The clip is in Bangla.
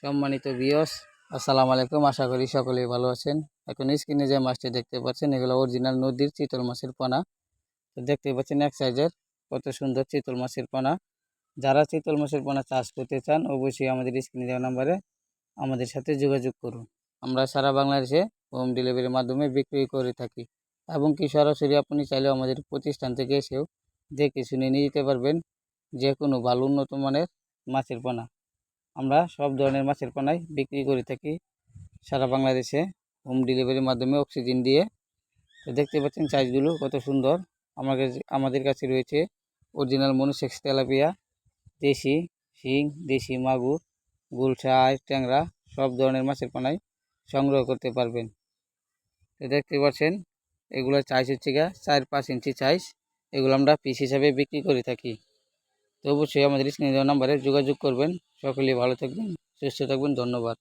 সম্মানিত ভিউয়ার্স, আসসালামু আলাইকুম। আশা করি সকলেই ভালো আছেন। এখন স্ক্রিনে যে মাছটি দেখতে পাচ্ছেন এগুলো অরিজিনাল নদীর চিতল মাছের পোনা। তো দেখতে পাচ্ছেন এক সাইজের কত সুন্দর চিতল মাছের পোনা। যারা চিতল মাছের পোনা চাষ করতে চান অবশ্যই আমাদের স্ক্রিনে দেওয়া নাম্বারে আমাদের সাথে যোগাযোগ করুন। আমরা সারা বাংলাদেশে হোম ডেলিভারির মাধ্যমে বিক্রি করে থাকি এবং কি সরাসরি আপনি চাইলেও আমাদের প্রতিষ্ঠান থেকে এসেও দেখে শুনে নিয়ে যেতে পারবেন যে কোনো ভালো উন্নত মানের মাছের পোনা। আমরা সব ধরনের মাছের পোনাই বিক্রি করে থাকি সারা বাংলাদেশে হোম ডেলিভারির মাধ্যমে অক্সিজেন দিয়ে। তো দেখতে পাচ্ছেন সাইজগুলো কত সুন্দর। আমাদের কাছে রয়েছে অরিজিনাল মনুসেক্স তেলাপিয়া, দেশি শিং, দেশি মাগুর, গুলশা, আইস, ট্যাংরা সব ধরনের মাছের পোনাই সংগ্রহ করতে পারবেন। তো দেখতে পাচ্ছেন এগুলোর সাইজ হচ্ছে 4-5 ইঞ্চি সাইজ। এগুলো আমরা পিস হিসাবে বিক্রি করে থাকি। তো অবশ্যই আমাদের স্ক্রিনে দেওয়া নাম্বারে যোগাযোগ করবেন। সকলেই ভালো থাকবেন, সুস্থ থাকবেন। ধন্যবাদ।